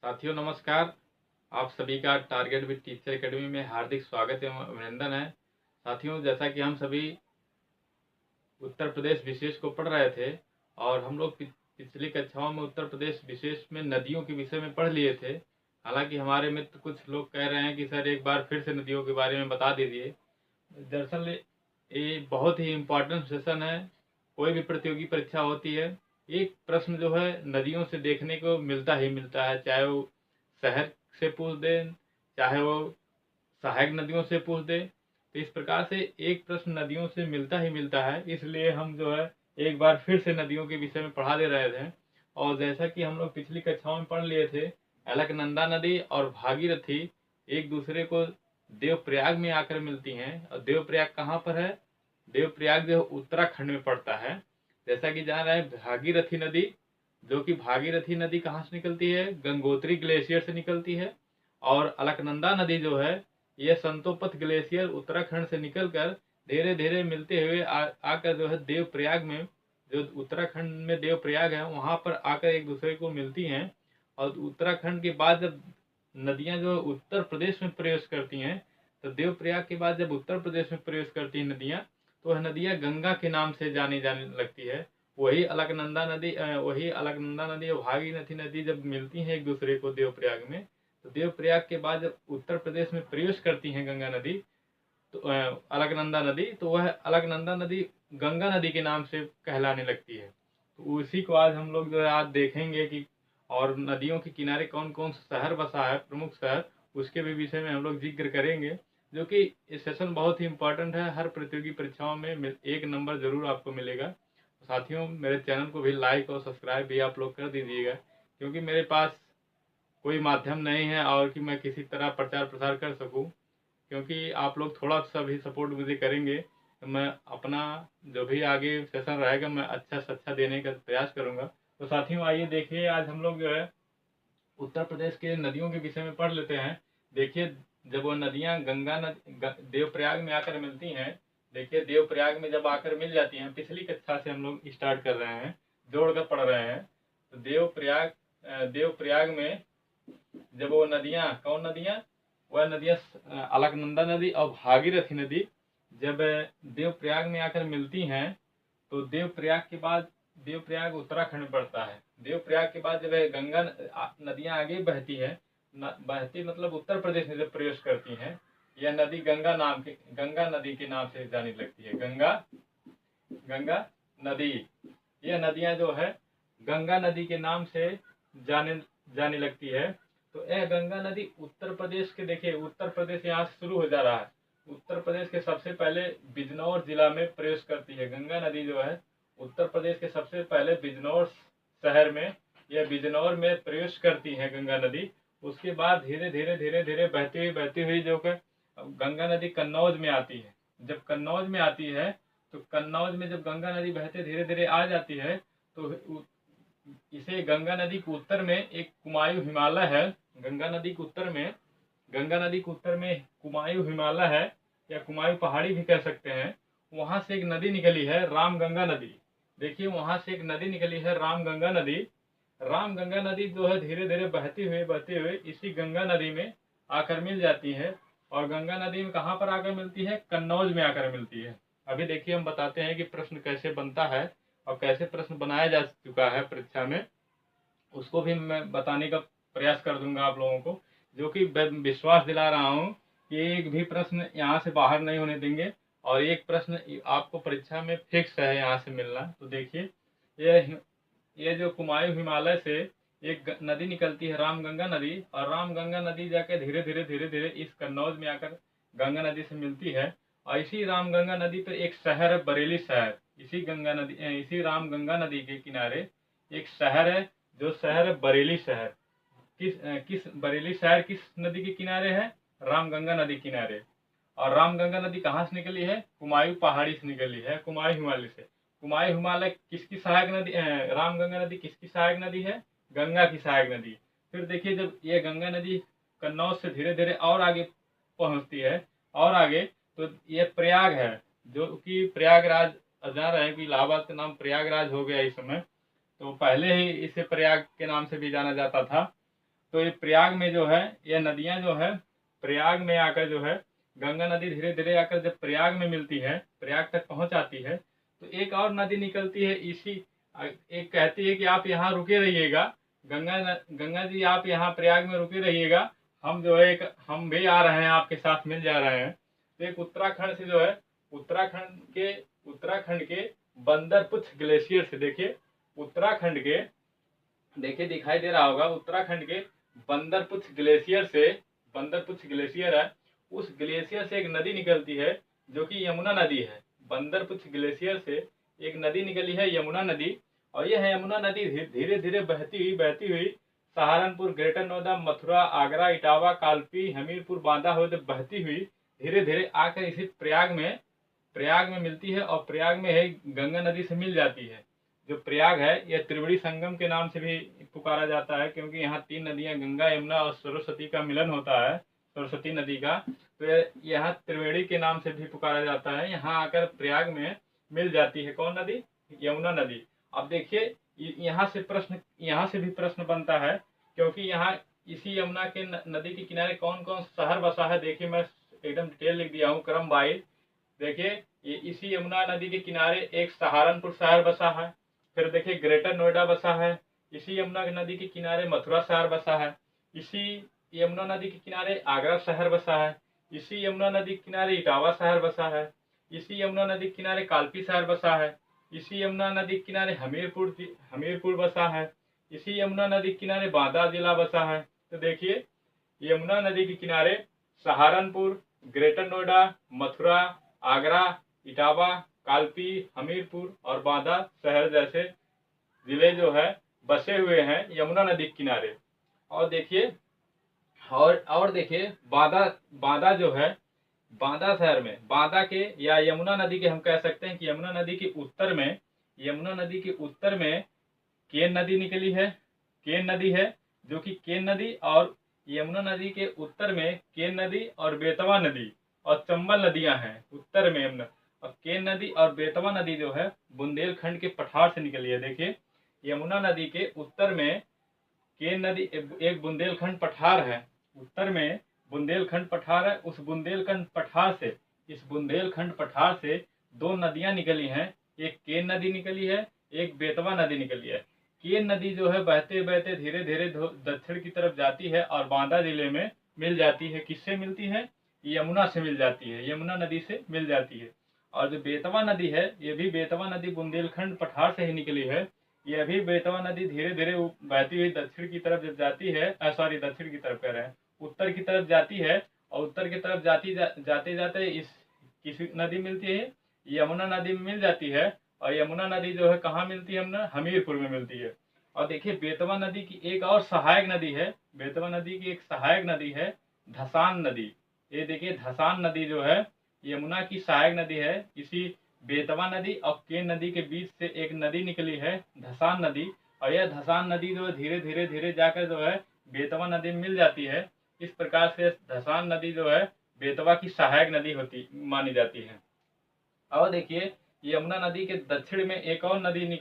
साथियों नमस्कार। आप सभी का टारगेट विद टीचर एकेडमी में हार्दिक स्वागत एवं अभिनंदन है। साथियों, जैसा कि हम सभी उत्तर प्रदेश विशेष को पढ़ रहे थे और हम लोग पिछली कक्षाओं में उत्तर प्रदेश विशेष में नदियों के विषय में पढ़ लिए थे। हालांकि हमारे मित्र कुछ लोग कह रहे हैं कि सर एक बार फिर से नदियों के बारे में बता दीजिए। दरअसल ये बहुत ही इम्पोर्टेंट सेशन है। कोई भी प्रतियोगी परीक्षा होती है, एक प्रश्न जो है नदियों से देखने को मिलता ही मिलता है, चाहे वो शहर से पूछ दे, चाहे वो सहायक नदियों से पूछ दे। तो इस प्रकार से एक प्रश्न नदियों से मिलता ही मिलता है, इसलिए हम जो है एक बार फिर से नदियों के विषय में पढ़ा दे रहे थे। और जैसा कि हम लोग पिछली कक्षाओं में पढ़ लिए थे, अलकनंदा नदी और भागीरथी एक दूसरे को देवप्रयाग में आकर मिलती हैं। और देवप्रयाग कहाँ पर है? देवप्रयाग जो उत्तराखंड में पड़ता है। जैसा कि जान रहे हैं, भागीरथी नदी, जो कि भागीरथी नदी कहाँ से निकलती है? गंगोत्री ग्लेशियर से निकलती है। और अलकनंदा नदी जो है, ये संतोपथ ग्लेशियर उत्तराखंड से निकलकर धीरे धीरे मिलते हुए आकर जो है देवप्रयाग में, जो उत्तराखंड में देवप्रयाग है, वहां पर आकर एक दूसरे को मिलती हैं। और उत्तराखंड के बाद जब नदियां जो उत्तर प्रदेश में प्रवेश करती हैं, तो देवप्रयाग के बाद जब उत्तर प्रदेश में प्रवेश करती हैं नदियां, तो वह नदियां गंगा के नाम से जानी जाने लगती है। वही अलकनंदा नदी और भागीरथी नदी जब मिलती हैं एक दूसरे को देवप्रयाग में, तो देवप्रयाग के बाद जब उत्तर प्रदेश में प्रवेश करती हैं गंगा नदी, तो अलकनंदा नदी, तो वह अलकनंदा नदी गंगा नदी के नाम से कहलाने लगती है। तो उसी को आज हम लोग जो है आज देखेंगे कि और नदियों के किनारे कौन कौन सा शहर बसा है, प्रमुख शहर, उसके भी विषय में हम लोग जिक्र करेंगे। जो कि ये सेशन बहुत ही इंपॉर्टेंट है, हर प्रतियोगी परीक्षाओं में एक नंबर जरूर आपको मिलेगा। तो साथियों, मेरे चैनल को भी लाइक और सब्सक्राइब भी आप लोग कर दीजिएगा, क्योंकि मेरे पास कोई माध्यम नहीं है और कि मैं किसी तरह प्रचार प्रसार कर सकूं। क्योंकि आप लोग थोड़ा सा भी सपोर्ट मुझे करेंगे तो मैं अपना जो भी आगे सेशन रहेगा मैं अच्छा से अच्छा देने का प्रयास करूंगा। तो साथियों, आइए देखिए, आज हम लोग जो है उत्तर प्रदेश के नदियों के विषय में पढ़ लेते हैं। देखिए, जब वो नदियां देवप्रयाग में आकर मिलती हैं, देखिए देवप्रयाग में जब आकर मिल जाती हैं, पिछली कक्षा से हम लोग स्टार्ट कर रहे हैं, जोड़कर पढ़ रहे हैं। तो देवप्रयाग में जब वो नदियां, कौन नदियां? वह नदियां अलकनंदा नदी और भागीरथी नदी जब देवप्रयाग में आकर मिलती हैं, तो देवप्रयाग उत्तराखंड में पड़ता है। देवप्रयाग के बाद जब गंगा नदियां आगे बहती है, बहती मतलब उत्तर प्रदेश में जब प्रवेश करती हैं, यह नदी गंगा नदी के नाम से जानी लगती है। गंगा नदी, यह नदियां जो है गंगा नदी के नाम से जाने लगती है। तो यह गंगा नदी उत्तर प्रदेश के, देखिए उत्तर प्रदेश यहाँ से शुरू हो जा रहा है। उत्तर प्रदेश के सबसे पहले बिजनौर जिला में प्रवेश करती है गंगा नदी जो है। उत्तर प्रदेश के सबसे पहले बिजनौर शहर में, यह बिजनौर में प्रवेश करती है गंगा नदी। उसके बाद धीरे धीरे धीरे धीरे बहती हुई जो कि गंगा नदी कन्नौज में आती है। जब कन्नौज में आती है, तो कन्नौज में जब गंगा नदी बहते धीरे धीरे आ जाती है, तो इसे गंगा नदी के उत्तर में एक कुमायूं हिमालय है। गंगा नदी के उत्तर में कुमायूं हिमालय है, या कुमायूं पहाड़ी भी कह सकते हैं। वहां से एक नदी निकली है, रामगंगा नदी। देखिए, वहां से एक नदी निकली है, रामगंगा नदी। रामगंगा नदी जो है धीरे धीरे बहते हुए इसी गंगा नदी में आकर मिल जाती है। और गंगा नदी में कहाँ पर आकर मिलती है? कन्नौज में आकर मिलती है। अभी देखिए, हम बताते हैं कि प्रश्न कैसे बनता है और कैसे प्रश्न बनाया जा चुका है परीक्षा में, उसको भी मैं बताने का प्रयास कर दूंगा आप लोगों को। जो कि विश्वास दिला रहा हूँ कि एक भी प्रश्न यहाँ से बाहर नहीं होने देंगे, और एक प्रश्न आपको परीक्षा में फिक्स है यहाँ से मिलना। तो देखिए, ये जो कुमायूं हिमालय से एक नदी निकलती है, रामगंगा नदी, और रामगंगा नदी जाके धीरे धीरे इस कन्नौज में आकर गंगा नदी से मिलती है। और इसी रामगंगा नदी पर एक शहर है, बरेली शहर। इसी रामगंगा नदी के किनारे एक शहर है, जो शहर है बरेली शहर। बरेली शहर किस नदी के किनारे है? रामगंगा नदी किनारे। और रामगंगा नदी कहाँ से निकली है? कुमायूं पहाड़ी से निकली है, कुमायूं हिमालय से। कुमायूं हिमालय किसकी सहायक नदी? रामगंगा नदी किसकी सहायक नदी है? गंगा की सहायक नदी। फिर देखिए, जब ये गंगा नदी कन्नौज से धीरे धीरे और आगे पहुंचती है, और आगे, तो ये प्रयाग है, जो कि प्रयागराज, जान रहे हैं कि इलाहाबाद का नाम प्रयागराज हो गया इस समय। तो पहले ही इसे प्रयाग के नाम से भी जाना जाता था। तो ये प्रयाग में जो है ये नदियां जो है प्रयाग में आकर जो है गंगा नदी धीरे धीरे आकर जब प्रयाग में मिलती है, प्रयाग तक पहुंच आती है, तो एक और नदी निकलती है एक कहती है कि आप यहाँ रुके रहिएगा, गंगा जी आप यहाँ प्रयाग में रुके रहिएगा, हम जो है हम भी आ रहे हैं, आपके साथ मिल जा रहे हैं। तो एक उत्तराखंड से जो है उत्तराखंड के बंदरपुछ ग्लेशियर से देखिए देखिए दिखाई दे रहा होगा, उत्तराखंड के बंदरपुछ ग्लेशियर है, उस ग्लेशियर से एक नदी निकलती है जो कि यमुना नदी है। बंदरपुछ ग्लेशियर से एक नदी निकली है यमुना नदी, और यह यमुना नदी धीरे धीरे बहती हुई सहारनपुर, ग्रेटर नोएडा, मथुरा, आगरा, इटावा, कालपी, हमीरपुर, बांदा होते बहती हुई धीरे धीरे आकर इसी प्रयाग में मिलती है, और प्रयाग में है गंगा नदी से मिल जाती है। जो प्रयाग है यह त्रिवेणी संगम के नाम से भी पुकारा जाता है, क्योंकि यहाँ 3 नदियां गंगा, यमुना और सरस्वती का मिलन होता है, सरस्वती नदी का, तो यहाँ त्रिवेणी के नाम से भी पुकारा जाता है। यहाँ आकर प्रयाग में मिल जाती है कौन नदी? यमुना नदी। अब देखिए यहाँ से भी प्रश्न बनता है, क्योंकि यहाँ इसी यमुना के नदी के किनारे कौन कौन शहर बसा है। देखिए मैं एकदम डिटेल लिख दिया हूँ क्रम वाइज। देखिए ये इसी यमुना नदी के किनारे एक सहारनपुर शहर बसा है, फिर देखिए ग्रेटर नोएडा बसा है, इसी यमुना नदी के किनारे मथुरा शहर बसा है, इसी यमुना नदी के किनारे आगरा शहर बसा है, इसी यमुना नदी के किनारे इटावा शहर बसा है, इसी यमुना नदी के किनारे कालपी शहर बसा है, इसी यमुना नदी के किनारे हमीरपुर बसा है, इसी यमुना नदी के किनारे बांदा जिला बसा है। तो देखिए यमुना नदी के किनारे सहारनपुर, ग्रेटर नोएडा, मथुरा, आगरा, इटावा, कालपी, हमीरपुर और बांदा शहर जैसे जिले जो है बसे हुए हैं यमुना नदी के किनारे। और देखिए बांदा जो है, बांदा शहर में, बांदा के या यमुना नदी के हम कह सकते हैं कि यमुना नदी के उत्तर में केन नदी निकली है। केन नदी है जो कि केन नदी और यमुना नदी के उत्तर में केन नदी और बेतवा नदी और चंबल नदियां हैं उत्तर में यमुना। और केन नदी और बेतवा नदी जो है बुंदेलखंड के पठार से निकली है। देखिए यमुना नदी के उत्तर में केन नदी एक बुंदेलखंड पठार है, उत्तर में बुंदेलखंड पठार है। उस बुंदेलखंड पठार से 2 नदियां निकली हैं, एक केन नदी निकली है, एक बेतवा नदी निकली है। केन नदी जो है बहते बहते धीरे धीरे दक्षिण की तरफ जाती है और बांदा जिले में मिल जाती है। किससे मिलती है? यमुना से मिल जाती है, यमुना नदी से मिल जाती है। और जो बेतवा नदी है, ये भी बेतवा नदी बुंदेलखंड पठार से ही निकली है। यह भी बेतवा नदी धीरे धीरे बहती हुई दक्षिण की तरफ जब जाती है, दक्षिण की तरफ कह रहे हैं, उत्तर की तरफ जाती है, और उत्तर की तरफ जाते जाते किसी नदी मिलती है, यमुना नदी में मिल जाती है। और यमुना नदी जो है कहाँ मिलती है? हमीरपुर में मिलती है। और देखिए बेतवा नदी की एक और सहायक नदी है, बेतवा नदी की एक सहायक नदी है धसान नदी। ये देखिए धसान नदी जो है यमुना की सहायक नदी है। इसी बेतवा नदी और केन नदी के बीच से एक नदी निकली है धसान नदी, और यह धसान नदी जो है धीरे धीरे जाकर जो है बेतवा नदी में मिल जाती है। इस प्रकार से धसान नदी जो है बेतवा की सहायक नदी मानी जाती है। और देखिए यमुना नदी के दक्षिण में एक और नदी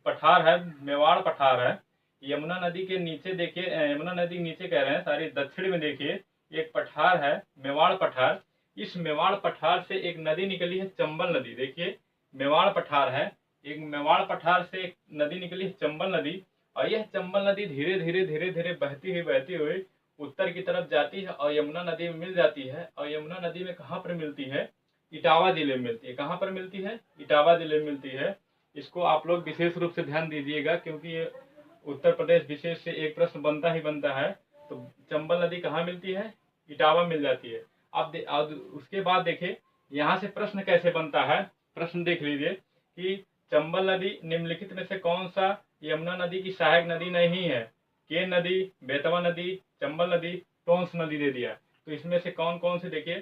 पठार है, मेवाड़ पठार है। यमुना नदी के नीचे देखिए, यमुना नदी के नीचे कह रहे हैं, सारी दक्षिण में देखिए एक पठार है मेवाड़ पठार। इस मेवाड़ पठार से एक नदी निकली है चंबल नदी। देखिए मेवाड़ पठार है, एक मेवाड़ पठार से एक नदी निकली है चंबल नदी, और यह चंबल नदी धीरे धीरे बहती हुई उत्तर की तरफ जाती है और यमुना नदी में मिल जाती है। और यमुना नदी में कहाँ पर मिलती है? इटावा जिले में मिलती है। कहाँ पर मिलती है? इटावा जिले में मिलती है। इसको आप लोग विशेष रूप से ध्यान दीजिएगा, क्योंकि ये उत्तर प्रदेश विशेष से एक प्रश्न बनता ही बनता है। तो चंबल नदी कहाँ मिलती है? इटावा मिल जाती है। अब उसके बाद देखिए यहाँ से प्रश्न कैसे बनता है। प्रश्न देख लीजिए कि चंबल नदी निम्नलिखित में से कौन सा यमुना नदी की सहायक नदी नहीं है? केन नदी, बेतवा नदी, चंबल नदी, टोंस नदी दे दिया। तो इसमें से कौन कौन से देखिए,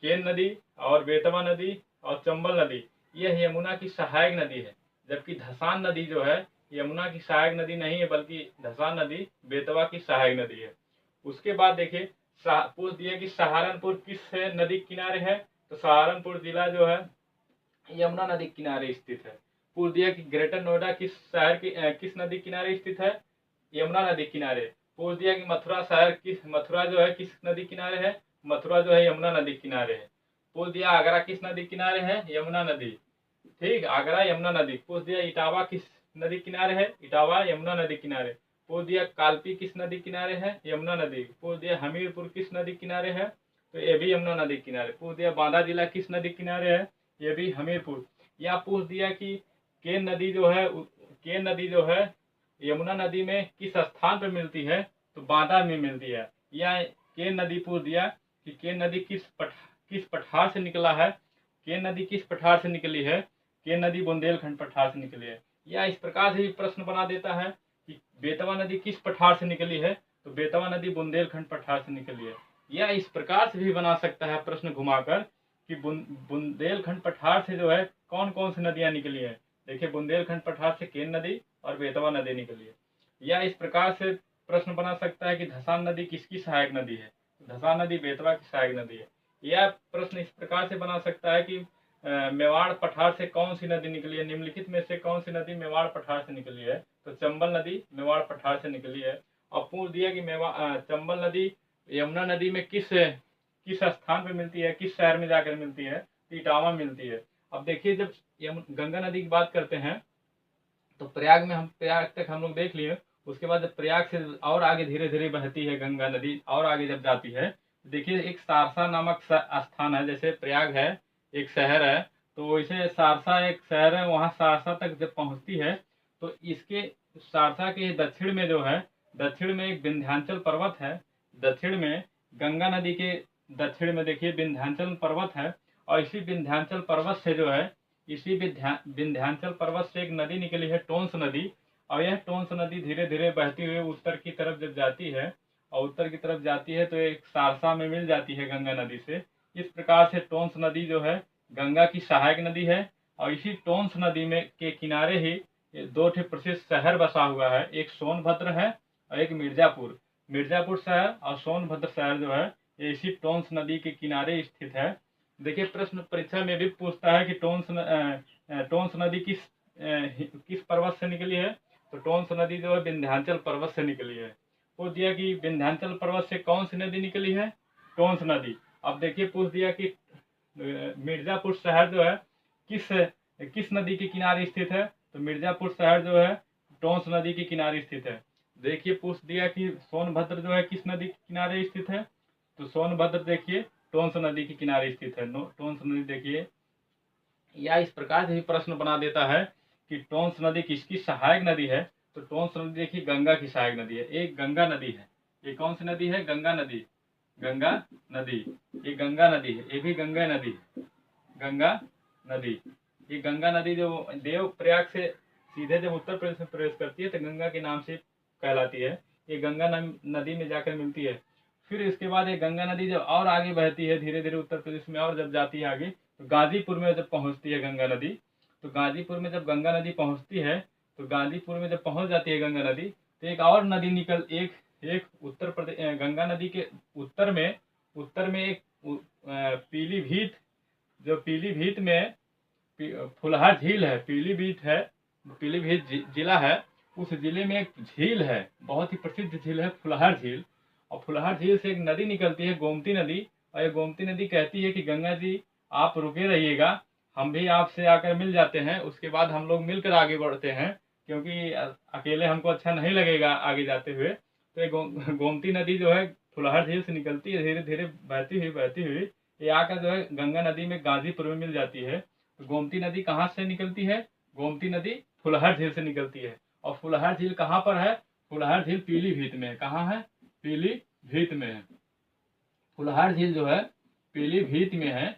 केन नदी और बेतवा नदी और चंबल नदी यह यमुना की सहायक नदी है, जबकि धसान नदी जो है यमुना की सहायक नदी नहीं है, बल्कि धसान नदी बेतवा की सहायक नदी है। उसके बाद देखिए पूछ दिया कि सहारनपुर किस नदी किनारे है? तो सहारनपुर जिला जो है यमुना नदी किनारे स्थित है। पूछ दिया कि ग्रेटर नोएडा किस नदी किनारे स्थित है? यमुना नदी किनारे। पूछ दिया कि मथुरा जो है किस नदी किनारे है, मथुरा जो है यमुना नदी किनारे है। पूछ दिया आगरा किस नदी किनारे है, यमुना नदी, ठीक, आगरा यमुना नदी। पूछ दिया इटावा किस नदी किनारे है, इटावा यमुना नदी किनारे। पूछ दिया कालपी किस नदी किनारे है, यमुना नदी। पूछ दिया हमीरपुर किस नदी किनारे है, तो ये भी यमुना नदी किनारे। पूछ दिया बांदा जिला किस नदी किनारे है, ये भी हमीरपुर। या पूछ दिया कि केन नदी जो है यमुना नदी में किस स्थान पर मिलती है, तो बांदा में मिलती है। या केन नदी पूछ दिया कि केन नदी किस पठार से निकला है, केन नदी किस पठार से निकली है, केन नदी बुंदेलखंड पठार से निकली है। या इस प्रकार से भी प्रश्न बना देता है कि बेतवा नदी किस पठार से निकली है, तो बेतवा नदी बुंदेलखंड पठार से निकली है। या इस प्रकार से भी बना सकता है प्रश्न घुमाकर कि बुंदेलखंड पठार से जो है कौन कौन सी नदियां निकली है। देखिए बुंदेलखंड पठार से केन नदी और बेतवा नदी निकली है। या इस प्रकार से प्रश्न बना सकता है कि धसान नदी किसकी सहायक नदी है, धसान नदी बेतवा की सहायक नदी है। यह प्रश्न इस प्रकार से बना सकता है कि मेवाड़ पठार से कौन सी नदी निकली है, निम्नलिखित में से कौन सी नदी मेवाड़ पठार से निकली है, तो चंबल नदी मेवाड़ पठार से निकली है। और पूछ दिया कि चंबल नदी यमुना नदी में किस स्थान पर मिलती है, किस शहर में जाकर मिलती है, तो इटावा मिलती है। अब देखिए जब गंगा नदी की बात करते हैं तो प्रयाग तक हम लोग देख लिए। उसके बाद जब प्रयाग से और आगे धीरे धीरे बहती है गंगा नदी, और आगे जब जाती है, देखिए एक सारसा नामक स्थान है, जैसे प्रयाग है एक शहर है, तो वैसे सारसा एक शहर है, वहाँ सारसा तक जब पहुँचती है तो इसके सारसा के दक्षिण में जो है, दक्षिण में एक विंध्याचल पर्वत है, दक्षिण में गंगा नदी के दक्षिण में देखिए विंध्याचल पर्वत है। और इसी विंध्याचल पर्वत से जो है, इसी विंध्याचल पर्वत से एक नदी निकली है, टोंस नदी। और यह टोंस नदी धीरे धीरे बहती हुई उत्तर की तरफ जब जाती है, और उत्तर की तरफ जाती है तो एक सारसा में मिल जाती है गंगा नदी से। इस प्रकार से टोंस नदी जो है गंगा की सहायक नदी है। और इसी टोंस नदी में के किनारे ही दो प्रसिद्ध शहर बसा हुआ है, एक सोनभद्र है और एक मिर्जापुर। मिर्जापुर शहर और सोनभद्र शहर जो है ये इसी टोंस नदी के किनारे स्थित है। देखिए प्रश्न परीक्षा में भी पूछता है कि टोंस नदी किस पर्वत से निकली है, तो टोंस नदी जो है विंध्याचल पर्वत से निकली है। पूछ दिया कि विंध्याचल पर्वत से कौन सी नदी निकली है, टोंस नदी। अब देखिए पूछ दिया कि मिर्जापुर शहर जो है किस नदी के किनारे स्थित है, तो मिर्जापुर शहर जो है टोंस नदी के किनारे स्थित है। देखिए पूछ दिया कि सोनभद्र जो है किस नदी के किनारे स्थित है, तो सोनभद्र देखिए टोंस नदी के किनारे स्थित है। टोंस नदी देखिए। या इस प्रकार से भी प्रश्न बना देता है कि टोंस नदी किसकी सहायक नदी है, तो टोंस नदी देखिए गंगा की सहायक नदी है, एक गंगा नदी है। ये कौन सी नदी है, गंगा नदी, गंगा नदी, ये गंगा नदी है, ये भी गंगा नदी, गंगा नदी। ये गंगा नदी जो देव प्रयाग से सीधे जब उत्तर प्रदेश में प्रवेश करती है तो गंगा के नाम से कहलाती है। ये गंगा नदी में जाकर मिलती है। फिर इसके बाद ये गंगा नदी जब और आगे बहती है धीरे धीरे उत्तर प्रदेश में, और जब जाती है आगे तो गाजीपुर में जब पहुंचती है गंगा नदी, तो गाजीपुर में जब गंगा नदी पहुंचती है, तो गाजीपुर में जब पहुंच जाती है गंगा नदी, तो एक और नदी एक उत्तर प्रदेश गंगा नदी के उत्तर में एक पीलीभीत, जो पीलीभीत में फुलहर झील है, पीलीभीत जिला है, उस जिले में एक झील है, बहुत ही प्रसिद्ध झील है फुलहर झील। और फुलहर झील से एक नदी निकलती है, गोमती नदी। और ये गोमती नदी कहती है कि गंगा जी आप रुके रहिएगा, हम भी आपसे आकर मिल जाते हैं, उसके बाद हम लोग मिलकर आगे बढ़ते हैं, क्योंकि अकेले हमको अच्छा नहीं लगेगा आगे जाते हुए। तो ये गोमती नदी जो है फुलहर झील से निकलती है, धीरे धीरे बहती हुई ये आकर जो है गंगा नदी में गाजीपुर में मिल जाती है। तो गोमती नदी कहाँ से निकलती है, गोमती नदी फुलहर झील से निकलती है। और फुलहर झील कहाँ पर है, फुलहर झील पीलीभीत में है। कहाँ है, पीलीभीत में है। फुलहर झील जो है पीलीभीत में है,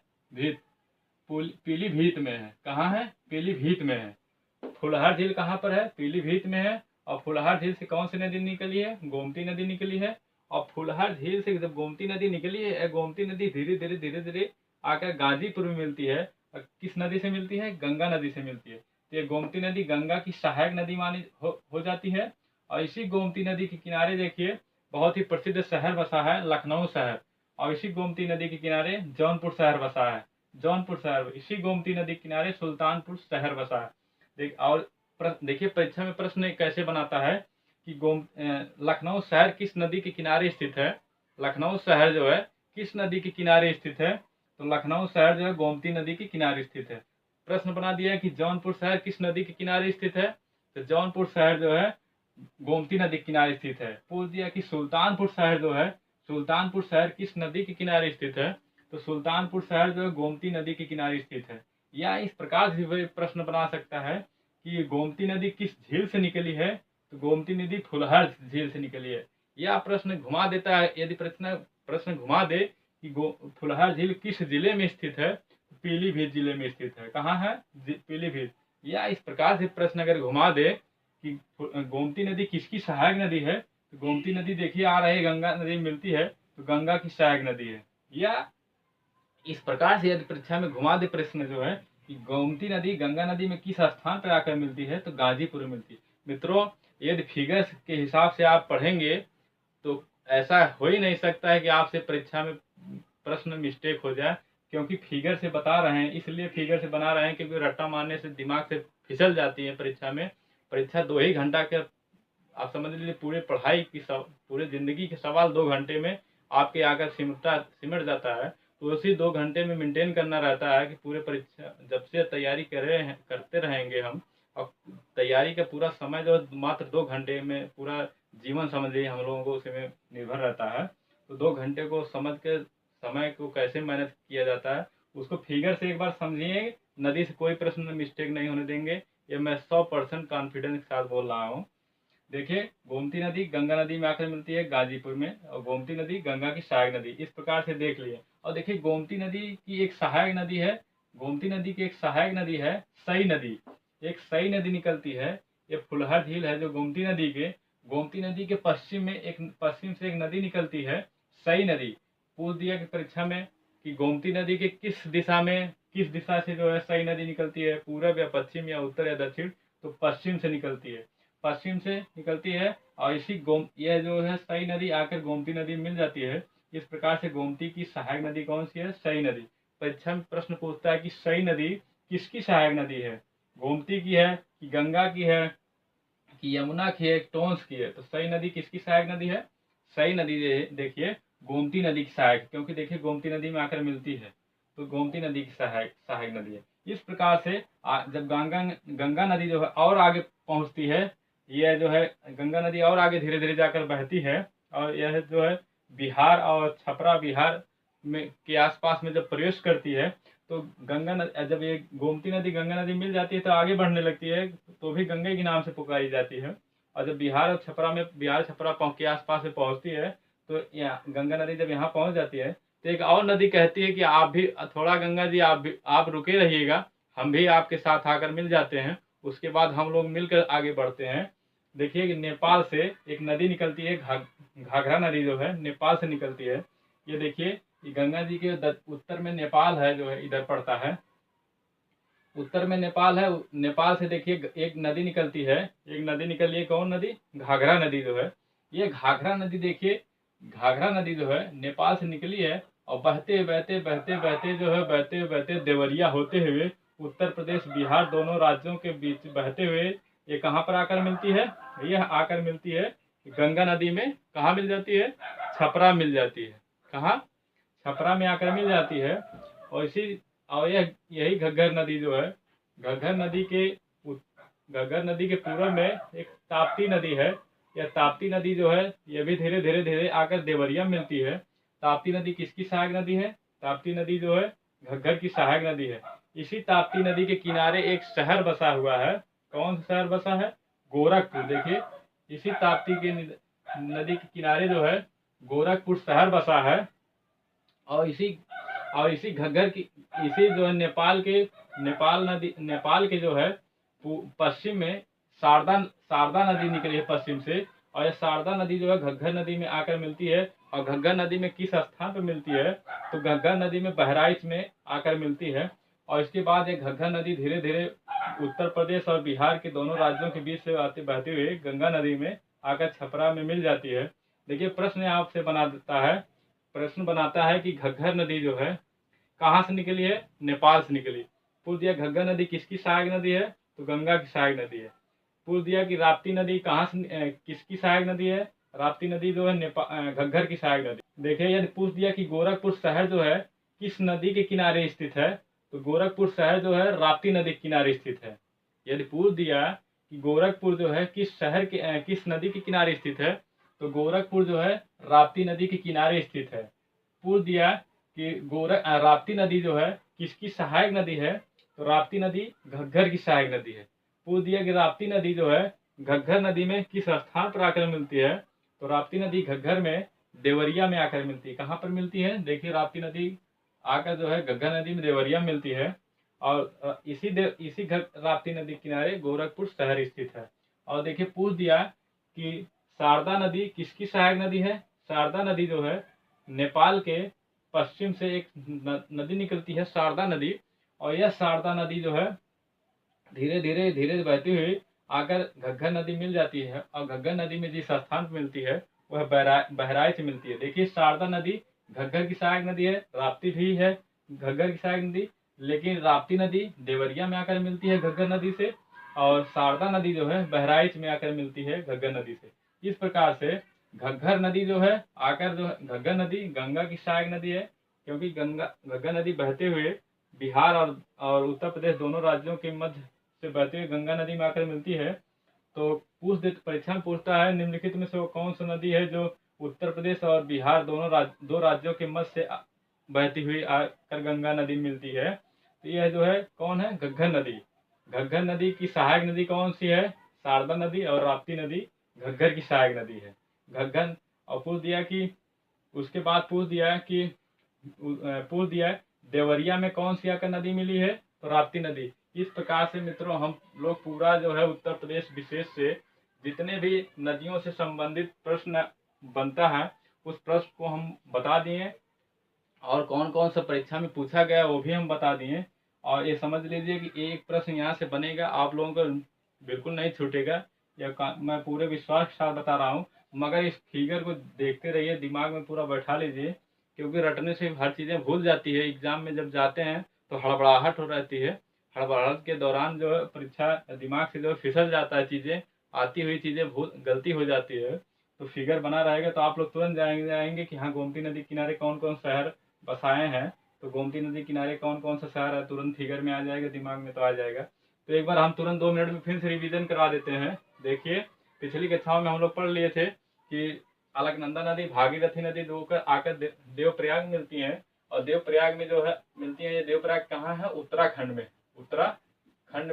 पीलीभीत में है। कहाँ है, पीलीभीत में है। फुलहर झील कहाँ पर है, पीलीभीत में है। और फुलहर झील से कौन सी नदी निकली है, गोमती नदी निकली है। और फुलहर झील से जब गोमती नदी निकली है, गोमती नदी धीरे धीरे आकर गाजीपुर में मिलती है। और किस नदी से मिलती है, गंगा नदी से मिलती है। तो ये गोमती नदी गंगा की सहायक नदी मानी हो जाती है। और इसी गोमती नदी के किनारे देखिए बहुत ही प्रसिद्ध शहर बसा है, लखनऊ शहर। और इसी गोमती नदी के किनारे जौनपुर शहर बसा है, जौनपुर शहर। इसी गोमती नदी के किनारे सुल्तानपुर शहर बसा है। और देखिए परीक्षा में प्रश्न कैसे बनाता है कि लखनऊ शहर किस नदी के किनारे स्थित है। लखनऊ शहर जो है किस नदी के किनारे स्थित है, तो लखनऊ शहर जो है गोमती नदी के किनारे स्थित है। प्रश्न बना दिया है कि जौनपुर शहर किस नदी के किनारे स्थित है, तो जौनपुर शहर जो है गोमती नदी के किनारे स्थित है। पूछ दिया कि सुल्तानपुर शहर जो है, सुल्तानपुर शहर किस नदी के किनारे स्थित है, तो सुल्तानपुर शहर जो है गोमती नदी के किनारे स्थित है। या इस प्रकार से भी प्रश्न बना सकता है कि गोमती नदी किस झील से निकली है, तो गोमती नदी फुलहर झील से निकली है। या प्रश्न घुमा देता है, यदि प्रश्न घुमा दे कि फुलहर झील किस जिले में स्थित है, तो पीलीभीत जिले में स्थित है। कहाँ है, पीलीभीत। या इस प्रकार से प्रश्न अगर घुमा दे कि गोमती नदी किसकी सहायक नदी है, तो गोमती नदी देखिए आ रही है, गंगा नदी मिलती है, तो गंगा की सहायक नदी है। या इस प्रकार से यदि परीक्षा में घुमा दे प्रश्न जो है कि गोमती नदी गंगा नदी में किस स्थान पर आकर मिलती है, तो गाजीपुर में मिलती है। मित्रों, यदि फिगर्स के हिसाब से आप पढ़ेंगे तो ऐसा हो ही नहीं सकता है कि आपसे परीक्षा में प्रश्न मिस्टेक हो जाए, क्योंकि फिगर से बता रहे हैं, इसलिए फिगर से बना रहे हैं क्योंकि रट्टा मारने से दिमाग से फिसल जाती है परीक्षा में। परीक्षा 2 ही घंटा के, आप समझ लीजिए पूरे पढ़ाई की पूरे जिंदगी के सवाल 2 घंटे में आपके आकर सिमट जाता है। तो उसी 2 घंटे में मेंटेन करना रहता है कि पूरे परीक्षा जब से तैयारी करते रहेंगे हम, और तैयारी का पूरा समय जो मात्र 2 घंटे में पूरा जीवन समझ लीजिए हम लोगों को उसमें निर्भर रहता है। तो 2 घंटे को समझ के समय को कैसे मैनेज किया जाता है उसको फिगर से एक बार समझिए। नदी से कोई प्रश्न में मिस्टेक नहीं होने देंगे, ये मैं 100% कॉन्फिडेंस के साथ बोल रहा हूँ। देखिए, गोमती नदी गंगा नदी में आकर मिलती है गाजीपुर में, और गोमती नदी गंगा की सहायक नदी, इस प्रकार से देख लिए। और देखिए, गोमती नदी की एक सहायक नदी है, गोमती नदी की एक सहायक नदी है सई नदी, एक सई नदी निकलती है। ये फुलहर झील है जो गोमती नदी के पश्चिम से एक नदी निकलती है, सई नदी। पूछ दिया कि परीक्षा में कि गोमती नदी के किस दिशा से जो है सई नदी निकलती है, पूरब या पश्चिम या उत्तर या दक्षिण, तो पश्चिम से निकलती है, पश्चिम से निकलती है। और यह जो है सई नदी आकर गोमती नदी में मिल जाती है। इस प्रकार से गोमती की सहायक नदी कौन सी है, सई नदी। परीक्षा में प्रश्न पूछता है कि सई नदी किसकी सहायक नदी है, गोमती की है कि गंगा की है कि यमुना की है, टोंस की है। तो सई नदी किसकी सहायक नदी है, सई नदी देखिए गोमती नदी की सहायक, क्योंकि देखिए गोमती नदी में आकर मिलती है, तो गोमती नदी की सहायक नदी है। इस प्रकार से जब गंगा नदी जो है और आगे पहुंचती है, यह जो है गंगा नदी और आगे धीरे धीरे जाकर बहती है, और यह जो है बिहार और छपरा बिहार में के आसपास में जब प्रवेश करती है, तो जब ये गोमती नदी गंगा नदी मिल जाती है तो आगे बढ़ने लगती है, तो भी गंगा के नाम से पुकारी जाती है। और जब बिहार छपरा के आसपास में पहुंचती है, तो यहाँ गंगा नदी जब यहाँ पहुंच जाती है, तो एक और नदी कहती है कि आप भी थोड़ा, गंगा जी आप रुके रहिएगा, हम भी आपके साथ आकर मिल जाते हैं। उसके बाद हम लोग मिलकर आगे बढ़ते हैं। देखिए कि नेपाल से एक नदी निकलती है, घाघरा नदी जो है नेपाल से निकलती है। ये देखिए, गंगा जी के उत्तर में नेपाल है, जो है इधर पड़ता है, उत्तर में नेपाल है। नेपाल से देखिए एक नदी निकलती है, कौन नदी, घाघरा नदी जो है। ये घाघरा नदी देखिए, घाघरा नदी जो है नेपाल से निकली है, और बहते बहते देवरिया होते हुए उत्तर प्रदेश बिहार दोनों राज्यों के बीच बहते हुए ये कहाँ पर आकर मिलती है, यह आकर मिलती है गंगा नदी में। कहाँ मिल जाती है, छपरा मिल जाती है। कहाँ, छपरा में आकर मिल जाती है। और यही घग्गर नदी जो है, घग्गर नदी के पूर्व में एक ताप्ती नदी है। यह ताप्ती नदी जो है, यह भी धीरे धीरे आकर देवरिया मिलती है। ताप्ती नदी किसकी सहायक नदी है, ताप्ती नदी जो है घग्गर की सहायक नदी है। इसी ताप्ती नदी के किनारे एक शहर बसा हुआ है। कौन सा शहर बसा है, गोरखपुर। देखिए, इसी ताप्ती के नदी के किनारे जो है गोरखपुर शहर बसा है। और इसी घग्गर की, इसी जो है नेपाल के जो है पश्चिम में शारदा नदी निकली है पश्चिम से। और यह शारदा नदी जो है घग्गर नदी में आकर मिलती है। और घग्गर नदी में किस स्थान पर मिलती है, तो घग्गर नदी में बहराइच में आकर मिलती है। और इसके बाद ये घग्गर नदी धीरे धीरे उत्तर प्रदेश और बिहार के दोनों राज्यों के बीच से बहते हुए गंगा नदी में आकर छपरा में मिल जाती है। देखिए, प्रश्न बनाता है कि घग्गर नदी जो है कहाँ से निकली है, नेपाल से निकली। पूछ दिया घग्गर नदी किसकी सहायक नदी है, तो गंगा की सहायक नदी है। पूछ दिया कि राप्ती नदी कहाँ से किसकी सहायक नदी है। राप्ती नदी जो है घग्घर की सहायक नदी। देखिए यदि पूछ दिया कि गोरखपुर शहर जो है किस नदी के किनारे स्थित है, तो गोरखपुर शहर जो है राप्ती नदी के किनारे स्थित है। यदि पूछ दिया कि गोरखपुर जो है किस शहर के किस नदी के किनारे स्थित है, तो गोरखपुर जो है राप्ती नदी के किनारे स्थित है। पूछ दिया कि राप्ती नदी जो है किसकी सहायक नदी है, तो राप्ती नदी घग्घर की सहायक नदी है। पूछ दिया कि राप्ती नदी जो है घग्घर नदी में किस स्थान पर आकर मिलती है, तो राप्ती नदी घग्घर में देवरिया में आकर मिलती है। कहाँ पर मिलती है, देखिए राप्ती नदी आकर जो है घग्घर नदी में देवरिया में मिलती है। और इसी राप्ती नदी किनारे गोरखपुर शहर स्थित है। और देखिए पूछ दिया कि शारदा नदी किसकी सहायक नदी है। शारदा नदी जो है नेपाल के पश्चिम से एक नदी निकलती है, शारदा नदी। और यह शारदा नदी जो है धीरे धीरे धीरे बहती हुई आकर घग्घर नदी मिल जाती है। और घग्घर नदी में जिस स्थान पर मिलती है वह बहराइच मिलती है। देखिए शारदा नदी घग्घर की सहायक नदी है, राप्ती भी है घग्घर की सहायक नदी, लेकिन राप्ती नदी देवरिया में आकर मिलती है घग्घर नदी से, और शारदा नदी जो है बहराइच में आकर मिलती है घग्घर नदी से। इस प्रकार से घग्घर नदी जो है आकर जो है घग्घर नदी गंगा की सहायक नदी है, क्योंकि घग्घर नदी बहते हुए बिहार और उत्तर प्रदेश दोनों राज्यों के मध्य से बहते हुए गंगा नदी में आकर मिलती है। तो परीक्षा में पूछता है निम्नलिखित में से वो कौन सी नदी है जो उत्तर प्रदेश और बिहार दो राज्यों के मध्य से बहती हुई आकर गंगा नदी मिलती है। तो यह जो है कौन है, घग्घर नदी। घग्घर नदी की सहायक नदी कौन सी है, शारदा नदी, और राप्ती नदी घग्घर की सहायक नदी है। घग्घर। और पूछ दिया कि उसके बाद पूछ दिया देवरिया में कौन सी आकर नदी मिली है, तो राप्ती नदी। इस प्रकार से मित्रों हम लोग पूरा जो है उत्तर प्रदेश विशेष से जितने भी नदियों से संबंधित प्रश्न बनता है उस प्रश्न को हम बता दिए, और कौन कौन सा परीक्षा में पूछा गया वो भी हम बता दिए। और ये समझ लीजिए कि एक प्रश्न यहाँ से बनेगा, आप लोगों को बिल्कुल नहीं छूटेगा, मैं पूरे विश्वास के साथ बता रहा हूँ। मगर इस फिगर को देखते रहिए, दिमाग में पूरा बैठा लीजिए, क्योंकि रटने से हर चीज़ें भूल जाती है। एग्जाम में जब जाते हैं तो हड़बड़ाहट हो रहती है, हड़बड़ाहट के दौरान जो है परीक्षा दिमाग से जो फिसल जाता है, चीज़ें आती हुई चीज़ें गलती हो जाती है। तो फिगर बना रहेगा तो आप लोग तुरंत जाएंगे कि हाँ गोमती नदी किनारे कौन कौन शहर बसाए हैं, तो गोमती नदी किनारे कौन कौन सा शहर है, तुरंत फिगर में आ जाएगा, दिमाग में तो आ जाएगा। तो एक बार हम तुरंत 2 मिनट में फिर से रिवीजन करा देते हैं। देखिए पिछली कक्षाओं में हम लोग पढ़ लिए थे कि अलकनंदा नदी भागीरथी नदी होकर आकर देवप्रयाग मिलती है, और देवप्रयाग में जो है मिलती है। ये देवप्रयाग कहाँ है, उत्तराखंड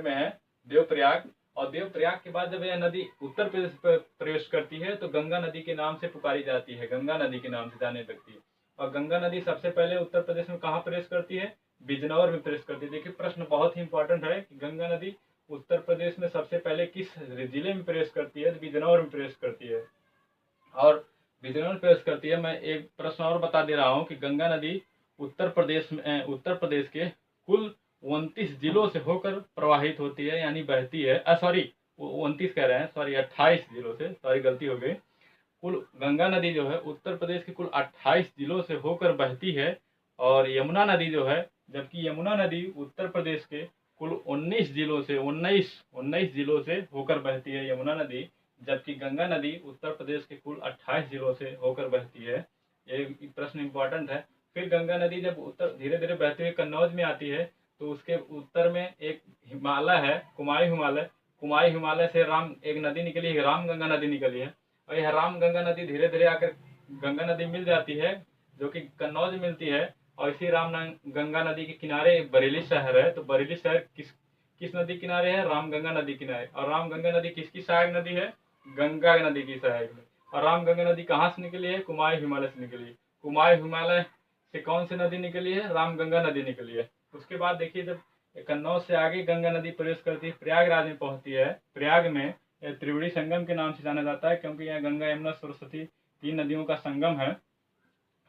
में है देवप्रयाग। और देवप्रयाग के बाद जब यह नदी उत्तर प्रदेश पर प्रवेश करती है तो गंगा नदी के नाम से पुकारी जाती है, गंगा नदी के नाम से जाने लगती है। और गंगा नदी सबसे पहले उत्तर प्रदेश में कहाँ प्रवेश करती है, बिजनौर में प्रवेश करती है। देखिए प्रश्न बहुत ही इंपॉर्टेंट है कि गंगा नदी उत्तर प्रदेश में सबसे पहले किस जिले में प्रवेश करती है, तो बिजनौर में प्रवेश करती है। और बिजनौर में प्रवेश करती है। मैं एक प्रश्न और बता दे रहा हूँ कि गंगा नदी उत्तर प्रदेश के कुल 29 जिलों से होकर प्रवाहित होती है, यानी बहती है। सॉरी 29 कह रहे हैं, सॉरी 28 जिलों से, सॉरी गलती हो गई। कुल गंगा नदी जो है उत्तर प्रदेश के कुल 28 जिलों से होकर बहती है। और यमुना नदी जो है, जबकि यमुना नदी उत्तर प्रदेश के कुल 19 जिलों से 19 जिलों से होकर बहती है यमुना नदी, जबकि गंगा नदी उत्तर प्रदेश के कुल 28 जिलों से होकर बहती है। ये प्रश्न इंपॉर्टेंट है। फिर गंगा नदी जब उत्तर धीरे धीरे बहते हुए कन्नौज में आती है, तो उसके उत्तर में एक हिमालय है, कुमाई हिमालय से एक नदी निकली है, रामगंगा नदी निकली है। और यह रामगंगा नदी धीरे धीरे आकर गंगा नदी मिल जाती है, जो कि कन्नौज मिलती है। और इसी गंगा नदी के किनारे बरेली शहर है। तो बरेली शहर किस नदी किनारे है, रामगंगा नदी किनारे। और रामगंगा नदी किसकी सहायक नदी है, गंगा नदी की सहायक नदी। और रामगंगा नदी कहाँ से निकली है, कुमाई हिमालय से निकली है। कुमाई हिमालय से कौन सी नदी निकली है, रामगंगा नदी निकली है। उसके बाद देखिए जब कन्नौज से आगे गंगा नदी प्रवेश करती है, प्रयागराज में पहुंचती है। प्रयाग में त्रिवेणी संगम के नाम से जाना जाता है, क्योंकि यह गंगा यमुना सरस्वती 3 नदियों का संगम है।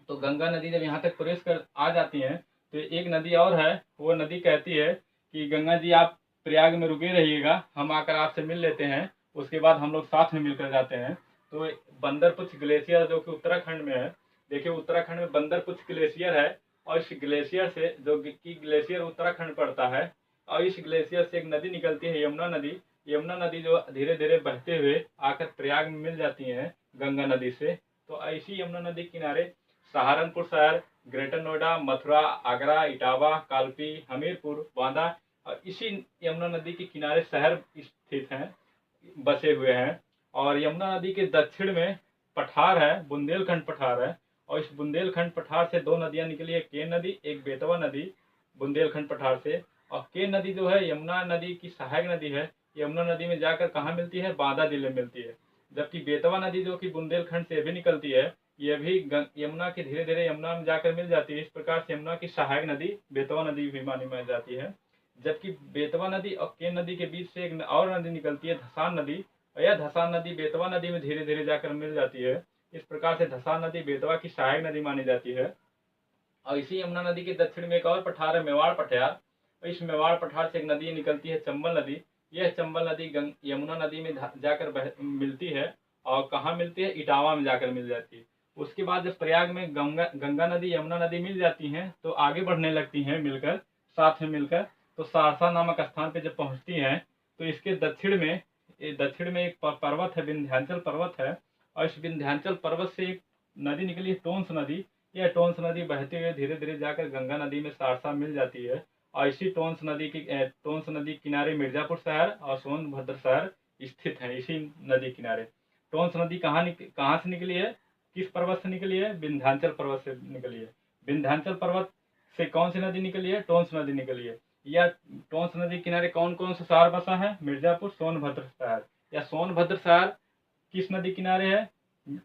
तो गंगा नदी जब यहाँ तक प्रवेश कर आ जाती है, तो एक नदी और है, वो नदी कहती है कि गंगा जी आप प्रयाग में रुके रहिएगा, हम आकर आपसे मिल लेते हैं, उसके बाद हम लोग साथ में मिलकर जाते हैं। तो बंदरपुछ ग्लेशियर जो कि उत्तराखंड में है, देखिए उत्तराखंड में बंदरपुछ ग्लेशियर है, और इस ग्लेशियर से जो कि ग्लेशियर उत्तराखंड पड़ता है, और इस ग्लेशियर से एक नदी निकलती है, यमुना नदी, यमुना नदी जो धीरे धीरे बहते हुए आकर प्रयाग में मिल जाती है गंगा नदी से। तो ऐसी यमुना नदी किनारे सहारनपुर शहर, ग्रेटर नोएडा, मथुरा, आगरा, इटावा, कालपी, हमीरपुर, बांदा और इसी यमुना नदी के किनारे शहर स्थित हैं, बसे हुए हैं। और यमुना नदी के दक्षिण में पठार है, बुंदेलखंड पठार है। और इस बुंदेलखंड पठार से दो नदियां निकली है, केन नदी, एक बेतवा नदी बुंदेलखंड पठार से। और केन नदी जो है यमुना नदी की सहायक नदी है। यमुना नदी में जाकर कहाँ मिलती है? बांदा जिले में मिलती है। जबकि बेतवा नदी जो कि बुंदेलखंड से भी निकलती है, यह भी यमुना के धीरे धीरे यमुना में जाकर मिल जाती है। इस प्रकार से यमुना की सहायक नदी बेतवा नदी भी मानी जाती है। जबकि बेतवा नदी और केन नदी के बीच से एक और नदी निकलती है, धसान नदी। और यह धसान नदी बेतवा नदी में धीरे धीरे जाकर मिल जाती है। इस प्रकार से धसान नदी बेतवा की सहायक नदी मानी जाती है। और इसी यमुना नदी के दक्षिण में एक और पठार है, मेवाड़ पठार। इस मेवाड़ पठार से एक नदी निकलती है, चंबल नदी। यह चंबल नदी यमुना नदी में जाकर मिलती है। और कहाँ मिलती है? इटावा में जाकर मिल जाती है। उसके बाद जब प्रयाग में गंगा नदी यमुना नदी मिल जाती हैं, तो आगे बढ़ने लगती हैं मिलकर, साथ में मिलकर। तो सारसा नामक स्थान पे जब पहुंचती हैं, तो इसके दक्षिण में एक पर्वत है, विंध्याचल पर्वत है। और इस विंध्याचल पर्वत से एक नदी निकली है, टोंस नदी। यह टोंस नदी बहते हुए धीरे धीरे जाकर गंगा नदी में सारसा मिल जाती है। और इसी टोंस नदी किनारे मिर्जापुर शहर और सोनभद्र शहर स्थित है। इसी नदी किनारे टोंस नदी कहाँ से निकली है? किस पर्वत से निकली है? विंध्याचल पर्वत से निकली है। विंध्याचल पर्वत से कौन सी नदी निकली है? टोंस नदी निकली है। या टोंस नदी किनारे कौन कौन सा शहर बसा है? मिर्जापुर, सोनभद्र शहर। या सोनभद्र शहर किस नदी किनारे है?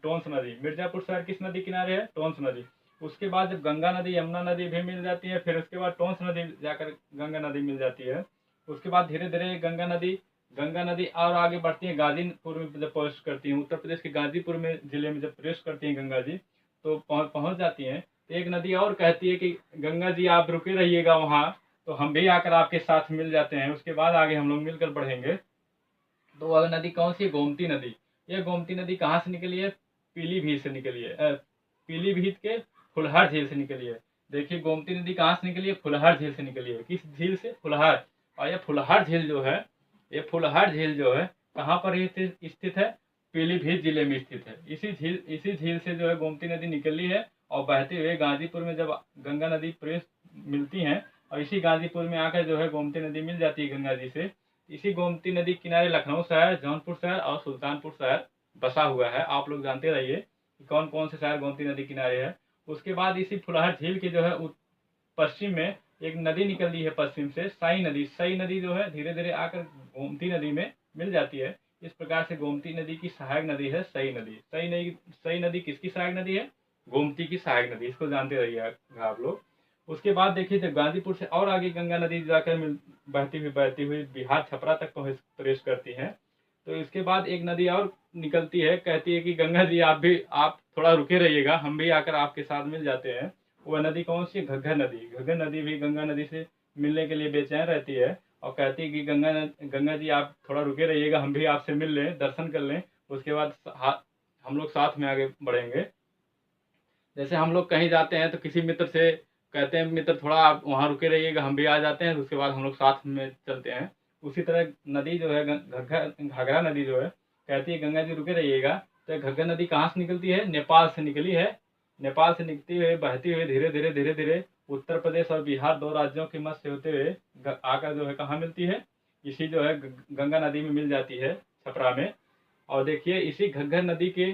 टोंस नदी। मिर्जापुर शहर किस नदी किनारे है? टोंस नदी। उसके बाद जब गंगा नदी यमुना नदी भी मिल जाती है, फिर उसके बाद टोंस नदी जाकर गंगा नदी मिल जाती है। उसके बाद धीरे धीरे गंगा नदी और आगे बढ़ती है, गाजीपुर में जब प्रवेश करती है, उत्तर प्रदेश के गाजीपुर में जिले में जब प्रवेश करती है गंगा जी, तो पहुंच जाती हैं। तो एक नदी और कहती है कि गंगा जी आप रुके रहिएगा वहाँ, तो हम भी आकर आपके साथ मिल जाते हैं। उसके बाद आगे हम लोग मिलकर बढ़ेंगे। तो वह नदी कौन सी? गोमती नदी। यह गोमती नदी कहाँ से निकली है? पीलीभीत से निकली है। पीलीभीत के फुलहार झील से निकली है। देखिए गोमती नदी कहाँ से निकली है? फुलहार झील से निकली है। किस झील से? फुलहार। और यह फुलहार झील जो है, कहाँ पर स्थित है? पीलीभीत जिले में स्थित है। इसी झील से जो है गोमती नदी निकली है। और बहते हुए गाजीपुर में जब गंगा नदी प्रवेश मिलती है, और इसी गाजीपुर में आकर जो है गोमती नदी मिल जाती है गंगा जी से। इसी गोमती नदी किनारे लखनऊ शहर, जौनपुर शहर और सुल्तानपुर शहर बसा हुआ है। आप लोग जानते रहिए कि कौन कौन से शहर गोमती नदी किनारे है। उसके बाद इसी फुलहार झील के जो है पश्चिम में एक नदी निकलती है, पश्चिम से सई नदी जो है धीरे धीरे आकर गोमती नदी में मिल जाती है। इस प्रकार से गोमती नदी की सहायक नदी है सई नदी। सई नदी किसकी सहायक नदी है? गोमती की सहायक नदी। इसको जानते रहिएगा आप लोग। उसके बाद देखिए जब गाजीपुर से और आगे गंगा नदी जाकर बहती हुई बिहार छपरा तक प्रवेश करती है, तो इसके बाद एक नदी और निकलती है, कहती है कि गंगा जी आप थोड़ा रुके रहिएगा, हम भी आकर आपके साथ मिल जाते हैं। वह नदी कौन सी है? घग्गर नदी। घग्गर नदी भी गंगा नदी से मिलने के लिए बेचैन रहती है और कहती है कि गंगा जी आप थोड़ा रुके रहिएगा, हम भी आपसे मिल लें, दर्शन कर लें। उसके बाद हम लोग साथ में आगे बढ़ेंगे। जैसे हम लोग कहीं जाते हैं तो किसी मित्र से कहते हैं मित्र थोड़ा आप वहाँ रुके रहिएगा, हम भी आ जाते हैं, उसके बाद हम लोग साथ में चलते हैं। उसी तरह नदी जो है घाघरा नदी जो है कहती है गंगा जी रुके रहिएगा। तो घग्गर नदी कहाँ से निकलती है? नेपाल से निकली है। नेपाल से निकलती हुए बहती हुई धीरे धीरे उत्तर प्रदेश और बिहार, दो राज्यों के मध्य से होते हुए आकर जो है कहाँ मिलती है? इसी जो है गंगा नदी में मिल जाती है, छपरा में। और देखिए इसी घग्गर नदी के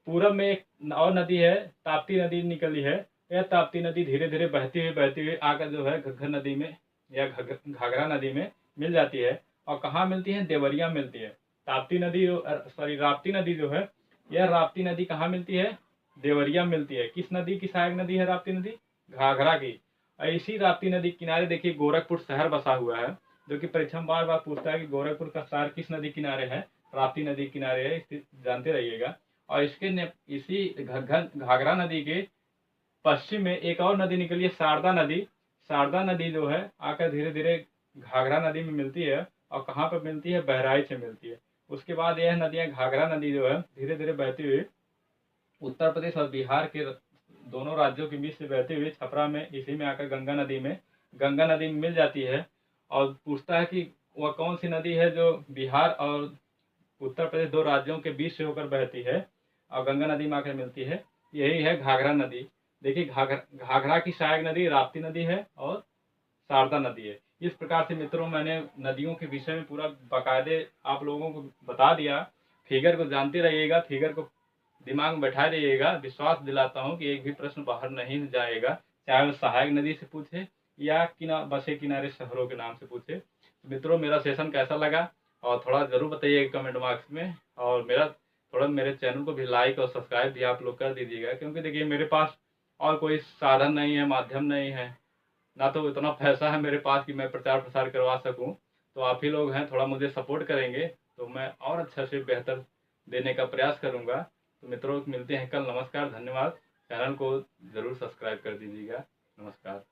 पूरब में एक और नदी है, ताप्ती नदी निकली है। यह ताप्ती नदी धीरे धीरे बहती हुई आकर जो है घग्गर नदी में या घाघरा नदी में मिल जाती है। और कहाँ मिलती है? देवरिया मिलती है। राप्ती नदी जो है, यह राप्ती नदी कहाँ मिलती है? देवरिया मिलती है। किस नदी की सहायक नदी है राप्ती नदी? घाघरा की। और इसी राप्ती नदी किनारे देखिए गोरखपुर शहर बसा हुआ है, जो कि परीक्षा में बार बार पूछता है कि गोरखपुर का शहर किस नदी किनारे है? राप्ती नदी किनारे है, जानते रहिएगा। और इसी घाघरा नदी के पश्चिम में एक और नदी निकली है, शारदा नदी। शारदा नदी जो है आकर धीरे धीरे घाघरा नदी में मिलती है। और कहाँ पर मिलती है? बहराइच से मिलती है। उसके बाद यह नदियाँ, घाघरा नदी जो है धीरे धीरे बहती हुई उत्तर प्रदेश और बिहार के दोनों राज्यों के बीच से बहती हुई छपरा में इसी में आकर गंगा नदी में मिल जाती है। और पूछता है कि वह कौन सी नदी है जो बिहार और उत्तर प्रदेश, दो राज्यों के बीच से होकर बहती है और गंगा नदी में आकर मिलती है? यही है घाघरा नदी। देखिए, घाघरा की सहायक नदी राप्ती नदी है और शारदा नदी है। इस प्रकार से मित्रों मैंने नदियों के विषय में पूरा बाकायदे आप लोगों को बता दिया। फिगर को जानते रहिएगा, फिगर को दिमाग में बैठा रहिएगा। विश्वास दिलाता हूँ कि एक भी प्रश्न बाहर नहीं जाएगा, चाहे वो सहायक नदी से पूछे या बसे किनारे शहरों के नाम से पूछे। तो मित्रों, मेरा सेशन कैसा लगा और थोड़ा ज़रूर बताइएगा कमेंट बॉक्स में। और मेरे चैनल को भी लाइक और सब्सक्राइब भी आप लोग कर दीजिएगा, क्योंकि देखिए मेरे पास और कोई साधन नहीं है, माध्यम नहीं है, ना तो इतना पैसा है मेरे पास कि मैं प्रचार प्रसार करवा सकूं। तो आप ही लोग हैं, थोड़ा मुझे सपोर्ट करेंगे तो मैं और अच्छा से बेहतर देने का प्रयास करूंगा। तो मित्रों, मिलते हैं कल। नमस्कार, धन्यवाद। चैनल को ज़रूर सब्सक्राइब कर दीजिएगा। नमस्कार।